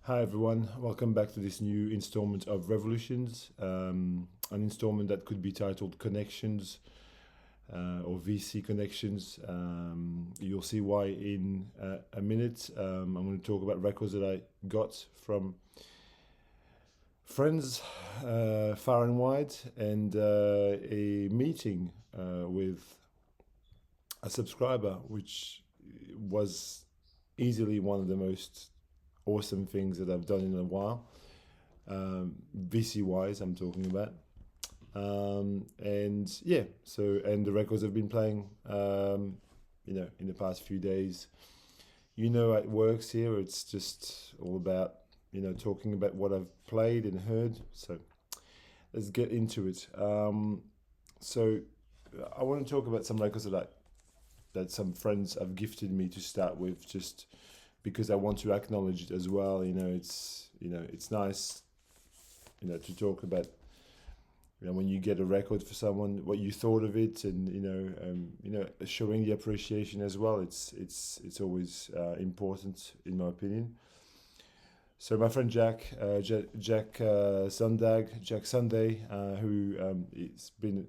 Hi everyone, welcome back to this new installment of Revolutions, an installment that could be titled Connections or VC Connections. You'll see why in a minute. I'm going to talk about records that I got from friends far and wide, and a meeting with a subscriber, which was easily one of the most awesome things that I've done in a while, VC wise I'm talking about. And yeah, so, and the records I've been playing in the past few days. It works here. It's just all about talking about what I've played and heard. So let's get into it. So I want to talk about some records that some friends have gifted me to start with, just because I want to acknowledge it as well. It's nice, to talk about, when you get a record for someone, what you thought of it, and showing the appreciation as well. It's always important, in my opinion. So my friend Jack Sunday, who it's been,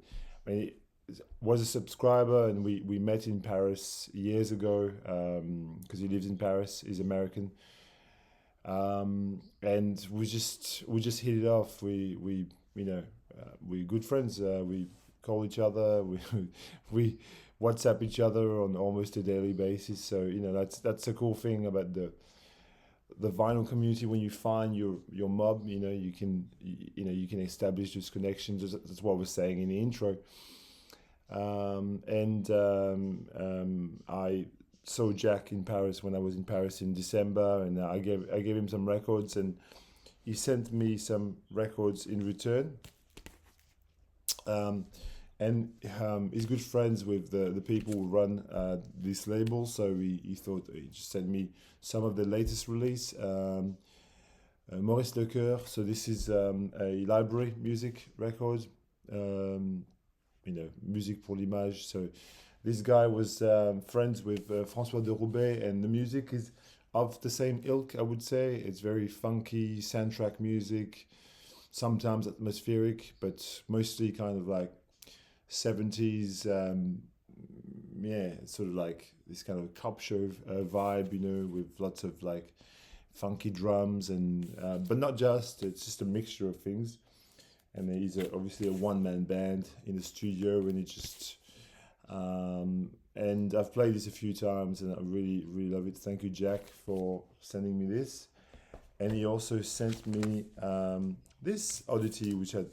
was a subscriber, and we met in Paris years ago, because he lives in Paris. He's American, and we just hit it off. We're good friends. We call each other. We WhatsApp each other on almost a daily basis. So that's a cool thing about the vinyl community. When you find your mob, you can establish those connections. That's what I was saying in the intro. I saw Jack in Paris when I was in Paris in December, and I gave him some records, and he sent me some records in return. He's good friends with the people who run this label, so he thought he just sent me some of the latest release. Maurice Lecoeur. So this is a library music record. Musique pour l'image. So this guy was friends with François de Roubaix, and the music is of the same ilk, I would say. It's very funky soundtrack music, sometimes atmospheric, but mostly kind of like 70s, sort of like this kind of cop show vibe, with lots of like funky drums, and but not just, it's just a mixture of things. And he's obviously a one-man band in the studio, and it just and I've played this a few times, and I really, really love it. Thank you, Jack, for sending me this. And he also sent me this oddity, which I had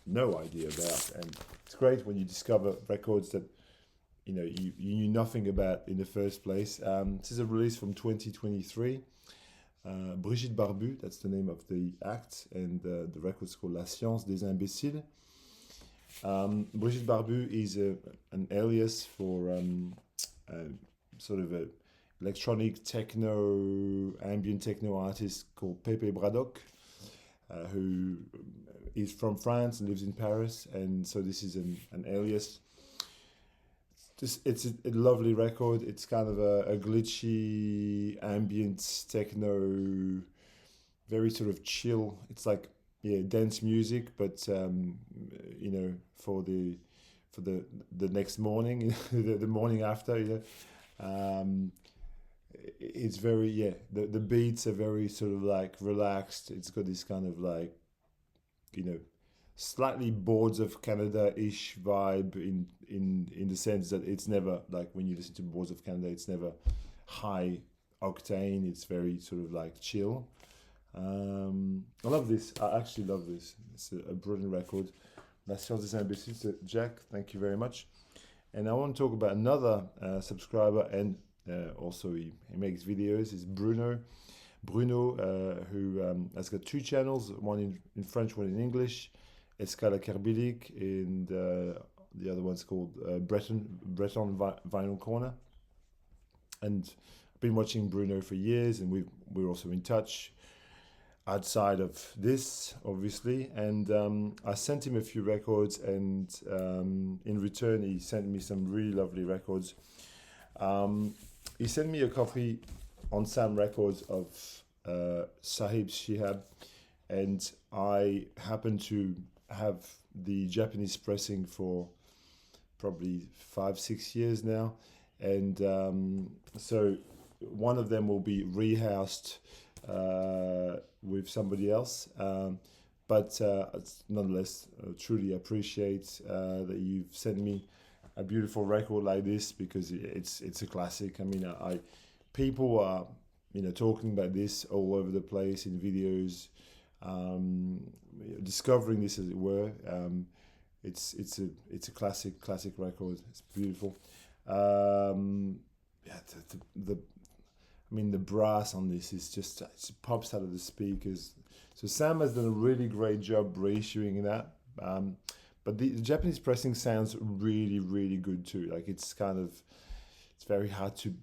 no idea about. And it's great when you discover records that you knew nothing about in the first place. This is a release from 2023. Brigitte Barbu, that's the name of the act, and the record's called La Science des Imbéciles. Brigitte Barbu is an alias for sort of a electronic techno, ambient techno artist called Pepe Braddock, who is from France and lives in Paris, and so this is an alias. It's a lovely record. It's kind of a glitchy ambient techno, very sort of chill. It's like dance music, but for the next morning, the morning after. It's very the beats are very sort of like relaxed. It's got this kind of like slightly Boards of Canada-ish vibe in the sense that it's never like, when you listen to Boards of Canada, it's never high octane. It's very sort of like chill. I love this. I actually love this. It's a brilliant record. La Science des Imbéciles. So Jack, thank you very much. And I want to talk about another subscriber, and also he makes videos. It's Bruno, who has got two channels, one in French, one in English. Escala Kerbilik, and the other one's called Breton Vinyl Corner. And I've been watching Bruno for years, and we're also in touch outside of this, obviously. And I sent him a few records, and in return he sent me some really lovely records. He sent me a copy on Sam Records of Sahib Shihab, and I happen to have the Japanese pressing for probably 5-6 years now, and so one of them will be rehoused with somebody else, but nonetheless truly appreciate that you've sent me a beautiful record like this, because it's a classic. I mean, people are talking about this all over the place in videos, discovering this, as it were. It's a classic record. It's beautiful. Yeah, the brass on this is just, it pops out of the speakers. So Sam has done a really great job reissuing that. But the Japanese pressing sounds really, really good too. Like it's very hard to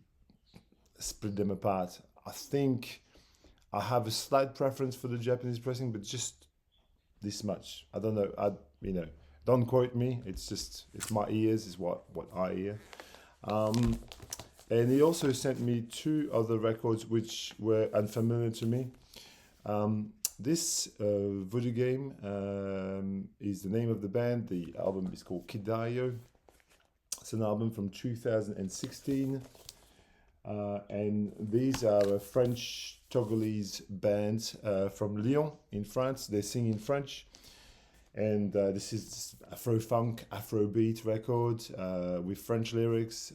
split them apart. I think I have a slight preference for the Japanese pressing, but just this much. I don't know. Don't quote me. It's my ears is what I hear. And he also sent me 2 other records which were unfamiliar to me. This Voodoo Game is the name of the band. The album is called Kidayo. It's an album from 2016. And these are a French Togolese band from Lyon in France. They sing in French. And this is Afro-funk, Afro-beat record with French lyrics.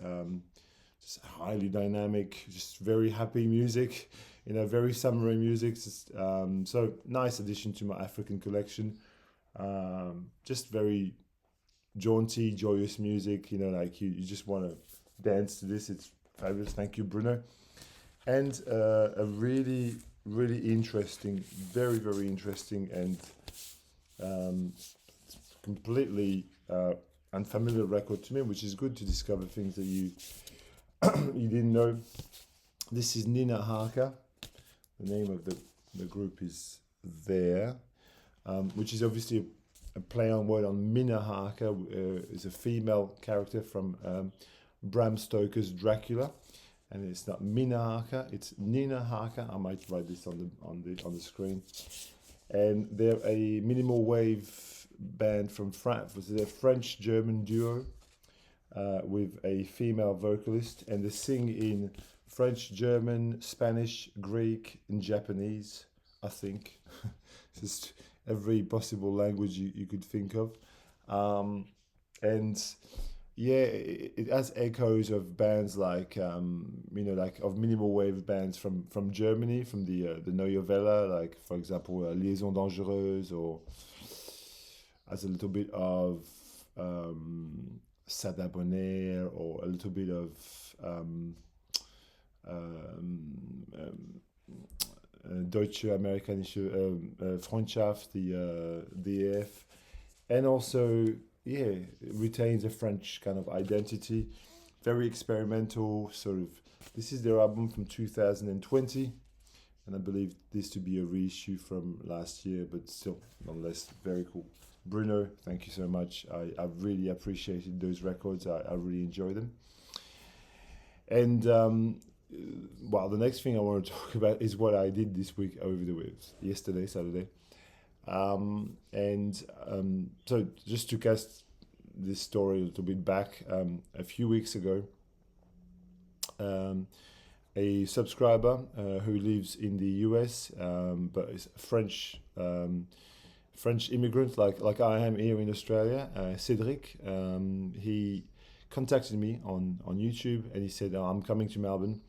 Just highly dynamic, just very happy music, very summery music. So nice addition to my African collection. Just very jaunty, joyous music. Like you just want to dance to this. It's fabulous. Thank you, Bruno. And a really, really interesting, very, very interesting, and completely unfamiliar record to me, which is good to discover things that you didn't know. This is Nina Harker. The name of the group is there, which is obviously a play on word on Mina Harker, is a female character from Bram Stoker's Dracula, and it's not Mina Harker, it's Nina Harker. I might write this on the screen. And they're a minimal wave band from France. It's a French-German duo with a female vocalist, and they sing in French, German, Spanish, Greek, and Japanese, I think. Just every possible language you could think of. And yeah, it has echoes of bands like, like of minimal wave bands from Germany, from the Neue Welle, like, for example, Liaison Dangereuse, or has a little bit of Sada Bonheur, or a little bit of Deutsche Amerikanische Freundschaft, the DF, and also it retains a French kind of identity, very experimental sort of. This is their album from 2020, and I believe this to be a reissue from last year, but still, nonetheless, very cool. Bruno, thank you so much. I really appreciated those records. I really enjoy them. And the next thing I want to talk about is what I did this week yesterday, Saturday. So just to cast this story a little bit back, a few weeks ago, a subscriber who lives in the US, but is French immigrant, like I am here in Australia, Cédric, he contacted me on YouTube, and he said, I'm coming to Melbourne.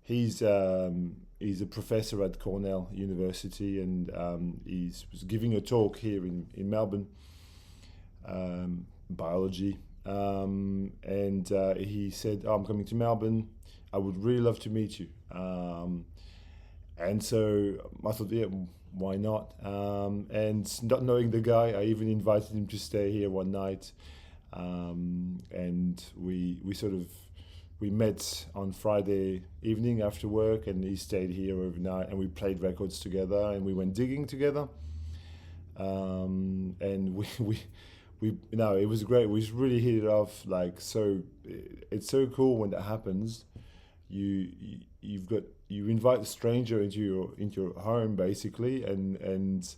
He's a professor at Cornell University, and he was giving a talk here in Melbourne, biology, and he said, I'm coming to Melbourne, I would really love to meet you. And so I thought, why not? And not knowing the guy, I even invited him to stay here one night, and we met on Friday evening after work, and he stayed here overnight, and we played records together, and we went digging together, and it was great. We really hit it off. Like, so it's so cool when that happens. You've got you invite a stranger into your home basically, and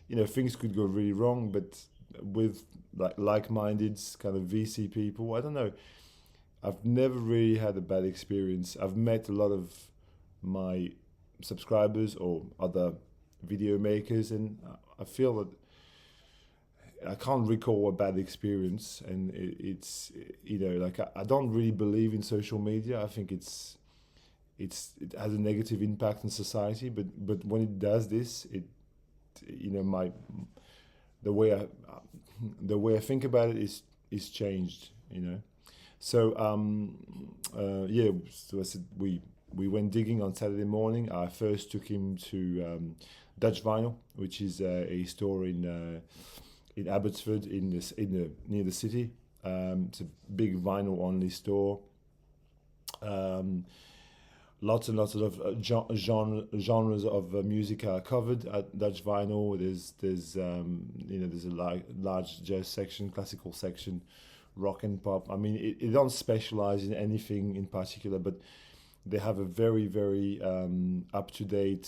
you know, things could go really wrong, but with like-minded kind of VC people, I don't know, I've never really had a bad experience. I've met a lot of my subscribers or other video makers, and I feel that I can't recall a bad experience. And it's you know, like I don't really believe in social media. I think it has a negative impact on society, but when it does this, it, you know, the way I think about it is changed, you know. So yeah, so I said we went digging on Saturday morning. I first took him to Dutch Vinyl, which is a store in Abbotsford near the city. It's a big vinyl only store. Lots and lots of genres of music are covered at Dutch Vinyl. There's you know, there's a large jazz section, classical section, rock and pop. I mean, it don't specialize in anything in particular, but they have a very, very up-to-date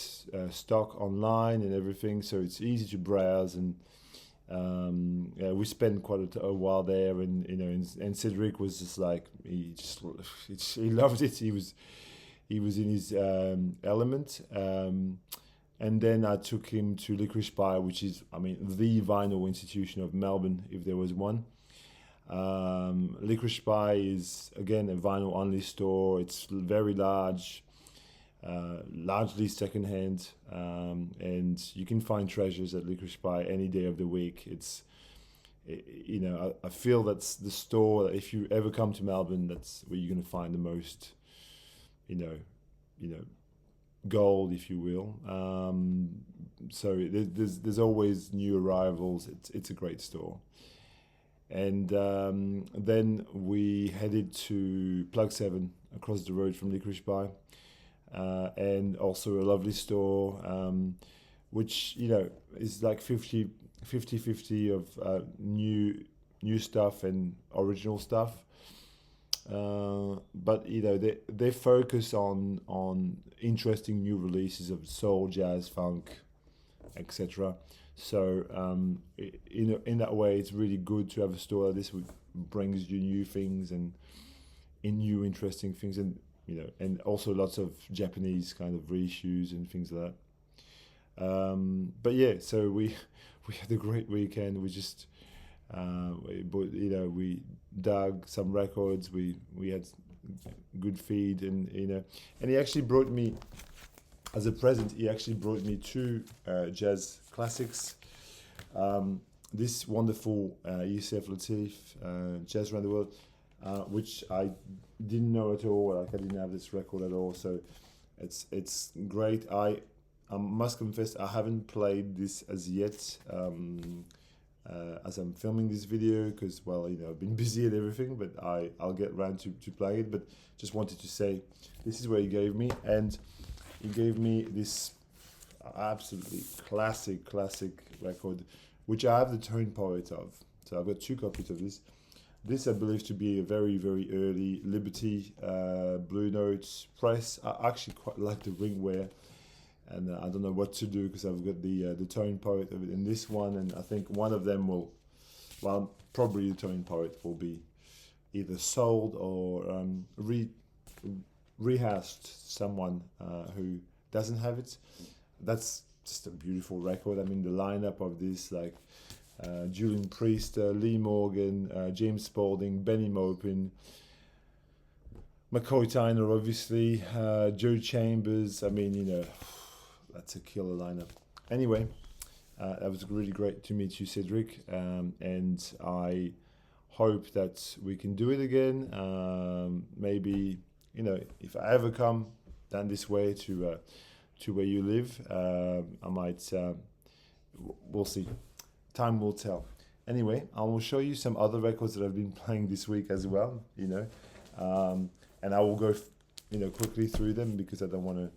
stock online and everything, so it's easy to browse. And we spent quite a while there, and you know, and Cédric was just like, he loved it. He was in his element. And then I took him to Licorice Pie, which is, I mean, the vinyl institution of Melbourne, if there was one. Licorice Pie is, again, a vinyl only store. It's very large, largely secondhand, and you can find treasures at Licorice Pie any day of the week. You know, I feel that's the store that if you ever come to Melbourne, that's where you're going to find the most, you know, gold, if you will. So there's always new arrivals. It's a great store. And then we headed to Plug 7 across the road from Licorice Pie, and also a lovely store, which, you know, is like 50-50 of new stuff and original stuff. But you know, they focus on interesting new releases of soul, jazz, funk, etc. So in that way, it's really good to have a store like this, which brings you new things and new interesting things, and you know, and also lots of Japanese kind of reissues and things like that. But yeah, so we had a great weekend. We just you know, we dug some records. We had good feed, and you know, and he actually brought me, as a present, he actually brought me two jazz classics. This wonderful Yusef Lateef, Jazz Around the World, which I didn't know at all. Like, I didn't have this record at all. So it's great. I must confess, I haven't played this as yet. As I'm filming this video, because, well, you know, I've been busy and everything, but I'll get around to playing it. But just wanted to say, this is what he gave me, and he gave me this absolutely classic record, which I have the tone poet of. So I've got 2 copies of this. This I believe to be a very, very early Liberty Blue Notes press. I actually quite like the ringware, and I don't know what to do, because I've got the tone poet of it in this one, and I think one of them will, well, probably the tone poet will be either sold or rehashed someone who doesn't have it. That's just a beautiful record. I mean, the lineup of this, like Julian Priester, Lee Morgan, James Spaulding, Benny Maupin, McCoy Tyner, obviously, Joe Chambers. I mean, you know, that's a killer lineup. Anyway, that was really great to meet you, Cédric, and I hope that we can do it again. Maybe, you know, if I ever come down this way to where you live, I might. We'll see. Time will tell. Anyway, I will show you some other records that I've been playing this week as well. You know, and I will go, you know, quickly through them, because I don't want to,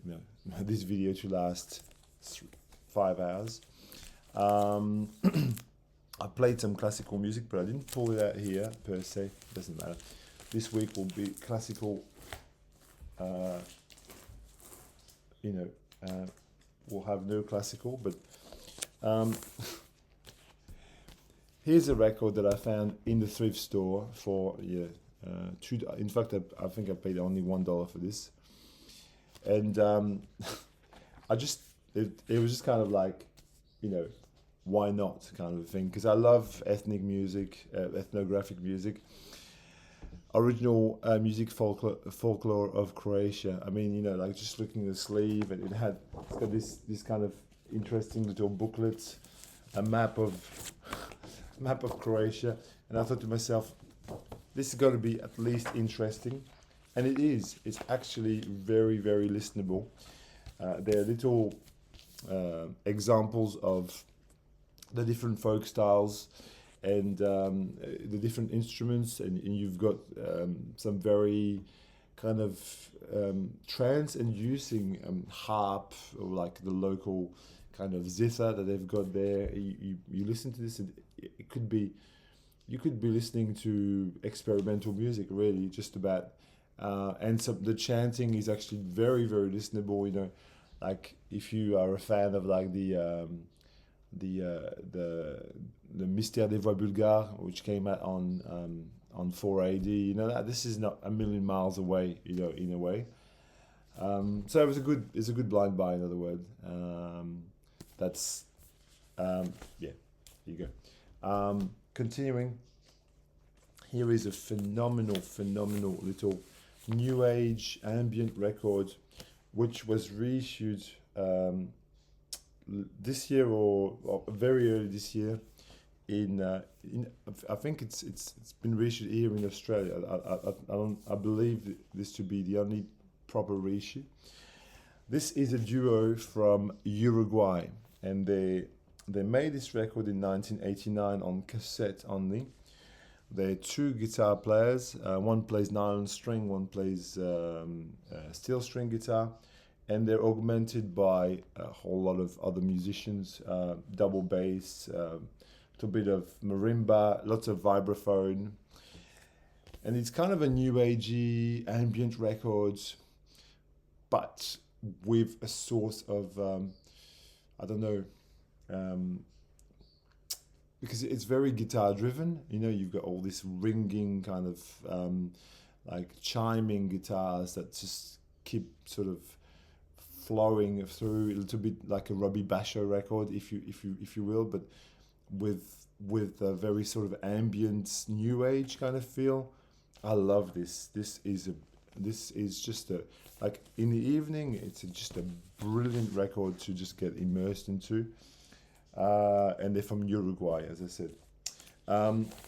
you know, this video to last 5 hours. I played some classical music, but I didn't pull it out here per se. Doesn't matter. This week will be classical will have no classical, but here's a record that I found in the thrift store for two. In fact, I think I paid only $1 for this, and it was just kind of like, why not kind of a thing, because I love ethnic music, ethnographic music, original music, folklore of Croatia. I mean, like just looking at the sleeve, and it's got this kind of interesting little booklet, a map of Croatia, and I thought to myself, this has got to be at least interesting, and it is. It's actually very, very listenable. There are little examples of the different folk styles and the different instruments, and you've got some very kind of trance inducing harp, or like the local kind of zither that they've got there. You listen to this, and you could be listening to experimental music, really, just about. And so the chanting is actually very, very listenable. Like if you are a fan of like the Mystère des Voix Bulgares, which came out on 4AD, that this is not a million miles away, in a way. So it's a good blind buy, in other words. Here you go. Continuing, here is a phenomenal little new age ambient record, which was reissued this year or very early this year. I think it's been reissued here in Australia. I believe this to be the only proper reissue. This is a duo from Uruguay, and they made this record in 1989 on cassette only. They're two guitar players. One plays nylon string, one plays steel string guitar, and they're augmented by a whole lot of other musicians, double bass, a little bit of marimba, lots of vibraphone. And it's kind of a new agey ambient record, but with a source of, because it's very guitar driven. You've got all this ringing kind of like chiming guitars that just keep sort of flowing through, a little bit like a Robbie Basho record, if you will, but with a very sort of ambient new age kind of feel. I love this. This is just like in the evening, it's just a brilliant record to just get immersed into. And they're from Uruguay, as I said.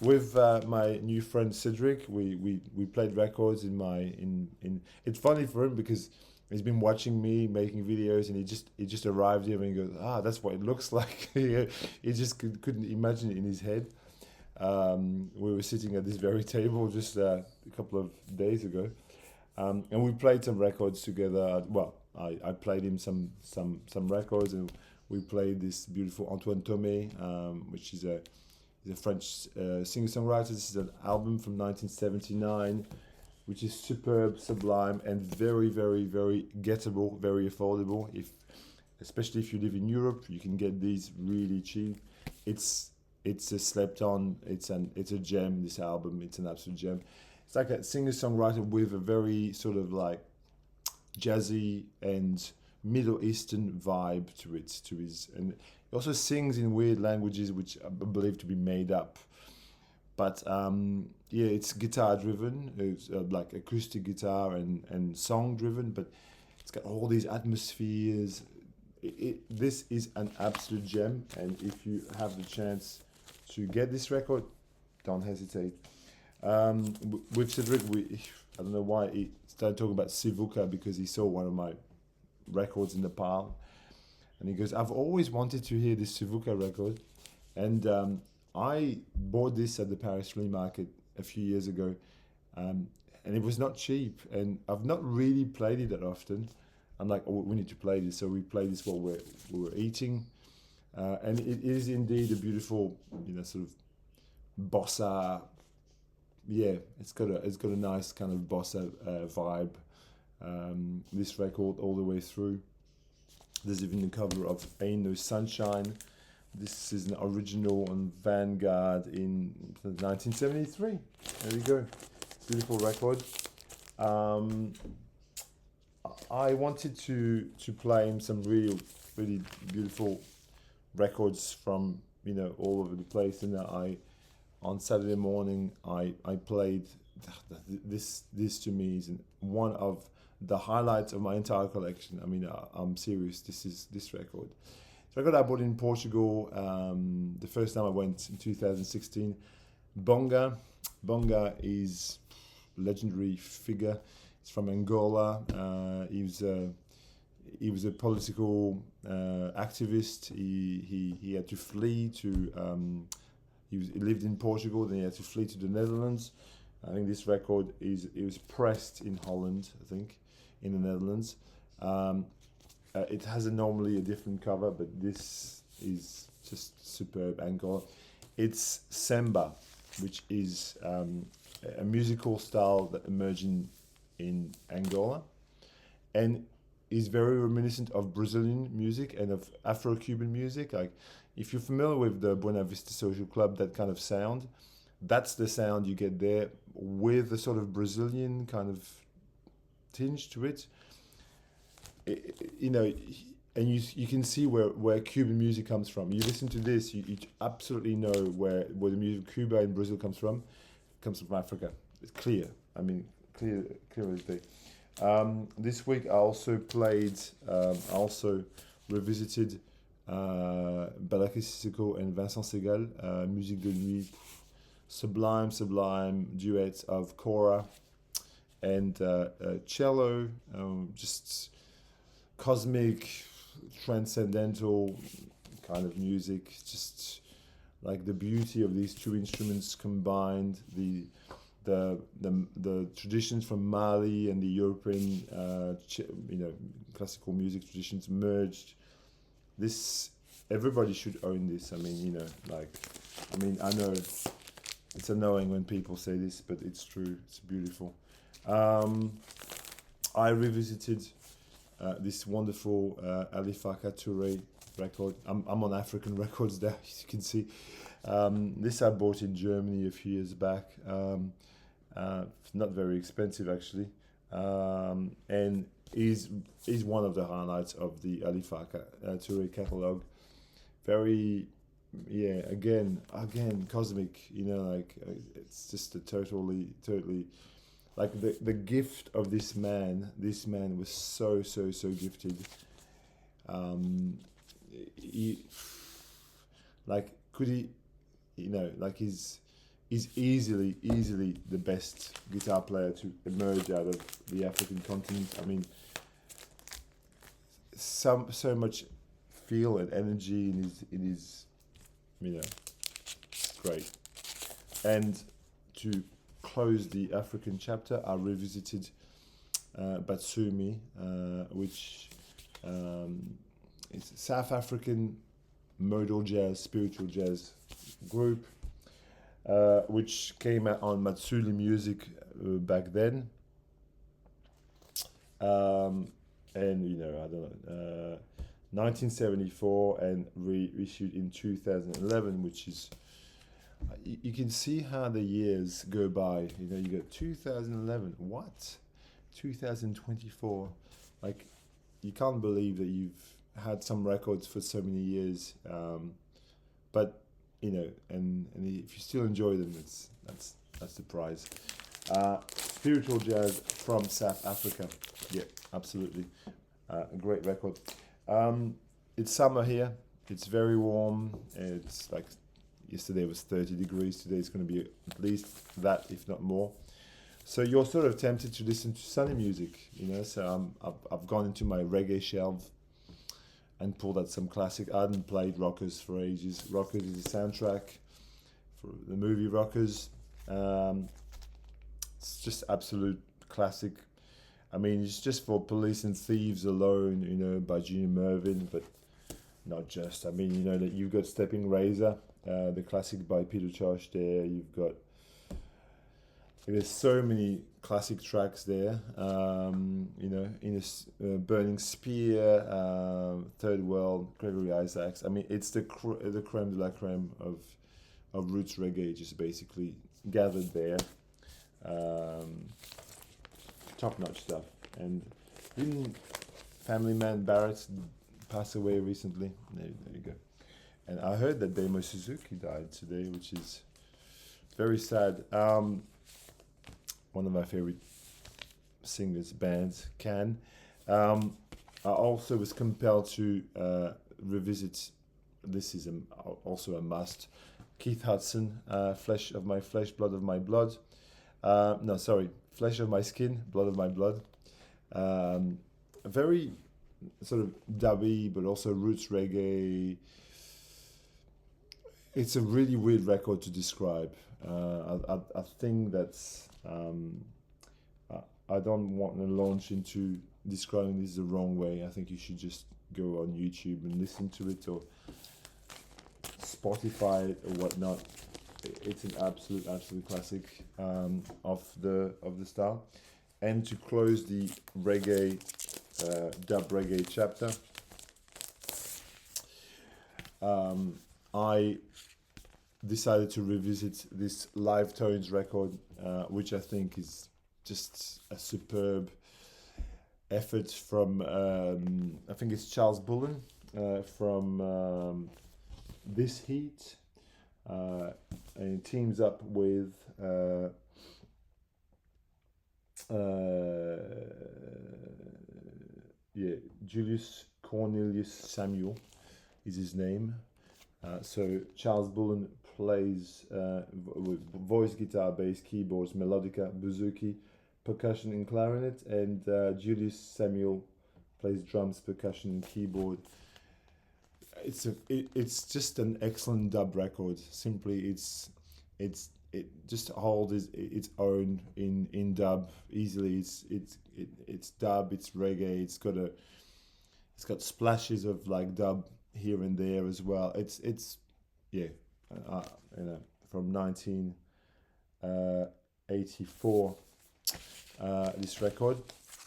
With my new friend Cédric, we played records in. It's funny for him because he's been watching me making videos, and he just arrived here and he goes, that's what it looks like. He just couldn't imagine it in his head. We were sitting at this very table just a couple of days ago, and we played some records together. Well, I played him some records, and we played this beautiful Antoine Thomé, which is a French singer-songwriter. This is an album from 1979, which is superb, sublime, and very, very, very gettable, very affordable. Especially if you live in Europe, you can get these really cheap. It's a slept on. It's a gem. This album, it's an absolute gem. It's like a singer-songwriter with a very sort of like jazzy and Middle Eastern vibe to his, and he also sings in weird languages which I believe to be made up. But it's guitar driven. It's like acoustic guitar and song driven, but it's got all these atmospheres. This is an absolute gem, and if you have the chance to get this record, don't hesitate. With Cédric, I don't know why he started talking about Sivuca, because he saw one of my records in the pile, and he goes, I've always wanted to hear this Sivuca record, and I bought this at the Paris Flea Market a few years ago, and it was not cheap, and I've not really played it that often. I'm like, we need to play this, so we played this while we were eating, and it is indeed a beautiful, sort of bossa. Yeah, it's got a nice kind of bossa vibe. This record all the way through. There's even the cover of Ain't No Sunshine. This is an original on Vanguard in 1973. There we go. Beautiful record. I wanted to play him some really beautiful records from all over the place, and on Saturday morning I played this to me is one of the highlights of my entire collection. I mean, I'm serious. This record. It's a record I bought in Portugal the first time I went in 2016. Bonga is a legendary figure. He's from Angola. He was a political activist. He had to flee to. He lived in Portugal. Then he had to flee to the Netherlands. I think this record it was pressed in Holland. I think in the Netherlands. It has normally a different cover, but this is just superb. Angola. It's samba, which is a musical style that emerged in Angola, and is very reminiscent of Brazilian music and of Afro-Cuban music. Like, if you're familiar with the Buena Vista Social Club, that kind of sound, that's the sound you get there, with a sort of Brazilian kind of tinge to it. And you can see where Cuban music comes from. You listen to this, you absolutely know where the music of Cuba and Brazil comes from. It comes from Africa. It's clear. I mean, clear as day. This week I also played, revisited Balaké Sissoko and Vincent Segal, Musique de Nuit, sublime duets of kora and cello, just cosmic, transcendental kind of music, just like the beauty of these two instruments combined, the traditions from Mali and the European classical music traditions merged. This, everybody should own this. I mean, I know it's annoying when people say this, but it's true. It's beautiful. I revisited this wonderful Ali Farka Touré record. I'm on African records there, as you can see. This I bought in Germany a few years back. Not very expensive, actually, and is one of the highlights of the Ali Farka Touré catalog. Very, again cosmic. It's just a totally like the gift of this man. This man was so gifted. He's easily the best guitar player to emerge out of the African continent. I mean, so much feel and energy in his it's great. And to close the African chapter, I revisited Batsumi, which is a South African modal jazz, spiritual jazz group, which came out on Matsuli Music back then. And I don't know, 1974 and reissued in 2011, which is, you can see how the years go by. You got 2011, what? 2024. Like, you can't believe that you've had some records for so many years. But and if you still enjoy them, that's the prize. Spiritual jazz from South Africa. Yeah, absolutely. A great record. It's summer here. It's very warm. It's like yesterday was 30 degrees. Today it's going to be at least that, if not more. So you're sort of tempted to listen to sunny music, So I've gone into my reggae shelf and pulled out some classic. I hadn't played Rockers for ages. Rockers is a soundtrack for the movie Rockers. It's just absolute classic. I mean, it's just for Police and Thieves alone, by Junior Mervyn, but not just. I mean, that you've got Stepping Razor, the classic by Peter Tosh there. You've got, there's so many classic tracks there, in a Burning Spear, Third World, Gregory Isaacs. I mean, it's the creme de la creme of roots reggae, just basically gathered there. Top-notch stuff. And didn't Family Man Barrett pass away recently? There you go. And I heard that Damo Suzuki died today, which is very sad. One of my favorite singers, bands, Can. I also was compelled to revisit, this is also a must, Keith Hudson, Flesh of My Flesh, Blood of My Blood. No, sorry, Flesh of My Skin, Blood of My Blood. A very sort of dubby, but also roots reggae. It's a really weird record to describe. I think that's... I don't want to launch into describing this the wrong way. I think you should just go on YouTube and listen to it, or Spotify it or whatnot. It's an absolute classic of the style. And to close the reggae, dub reggae chapter, I decided to revisit this Live Tones record, which I think is just a superb effort from, I think it's Charles Bullen from This Heat, and it teams up with Julius Cornelius Samuel is his name. So Charles Bullen plays with voice, guitar, bass, keyboards, melodica, bouzouki, percussion and clarinet, and Julius Samuel plays drums, percussion and keyboard. It's just an excellent dub record. Simply, it just holds its own in dub easily. It's dub, it's reggae. It's got splashes of like dub here and there as well. From 1984. This record,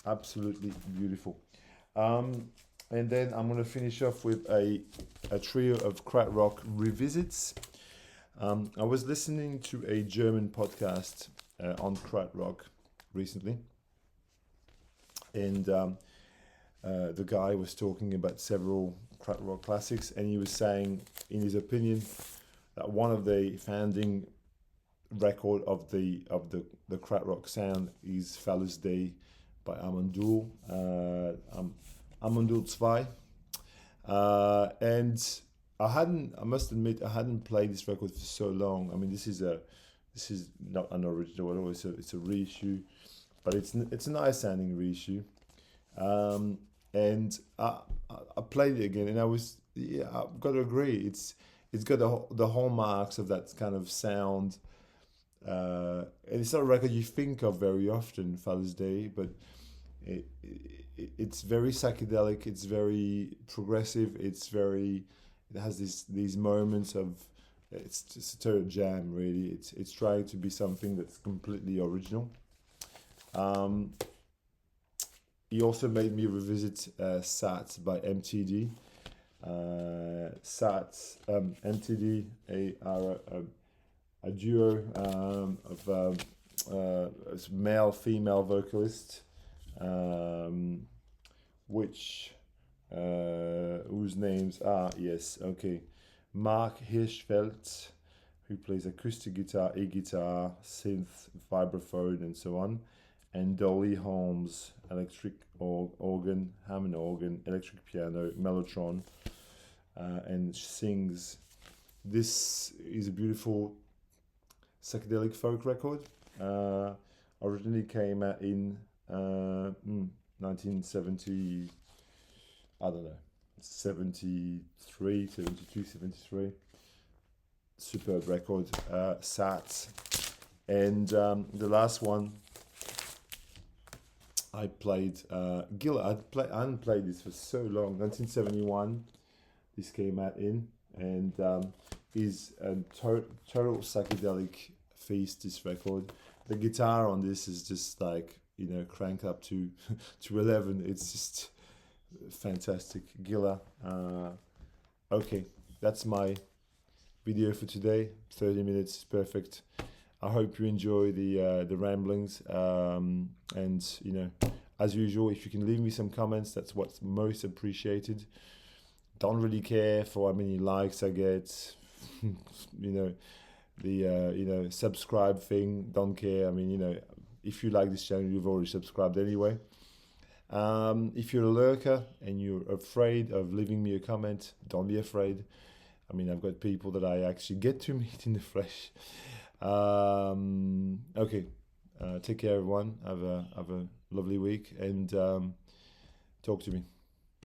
absolutely beautiful. And then I'm going to finish off with a trio of krautrock revisits. I was listening to a German podcast on krautrock recently, and the guy was talking about several krautrock classics, and he was saying, in his opinion, that one of the founding record of the krautrock sound is Faller's Day by Amandul, Amandul 2. And I must admit, I hadn't played this record for so long. I mean, this is not an original at all. It's a reissue, but it's a nice sounding reissue. And I played it again, and I've got to agree, it's got the hallmarks of that kind of sound. And it's not a record you think of very often, Father's Day, but it's very psychedelic, it's very progressive, it has these moments of, it's just a total jam, really. It's trying to be something that's completely original. He also made me revisit Sat by MTD. Sat, MTD are a duo of male-female vocalists, whose names are, Mark Hirschfeld, who plays acoustic guitar, e-guitar, synth, vibraphone, and so on, and Dolly Holmes, electric organ, Hammond organ, electric piano, mellotron, and sings. This is a beautiful psychedelic folk record. Originally came out in 1970, I don't know, 73, 72, 73. Superb record, Sat. And the last one I played, Gilla. I hadn't played this for so long. 1971, this came out in, and is a total psychedelic feast. This record, the guitar on this is just like, cranked up to 11. It's just fantastic. Gila. Okay, that's my video for today. 30 minutes, perfect. I hope you enjoy the ramblings. And you know, as usual, if you can leave me some comments, that's what's most appreciated. Don't really care for how many likes I get. You know, the subscribe thing. Don't care. I mean, you know, if you like this channel, you've already subscribed anyway. If you're a lurker and you're afraid of leaving me a comment, don't be afraid. I mean, I've got people that I actually get to meet in the flesh. Okay, take care, everyone. Have a lovely week, and talk to me.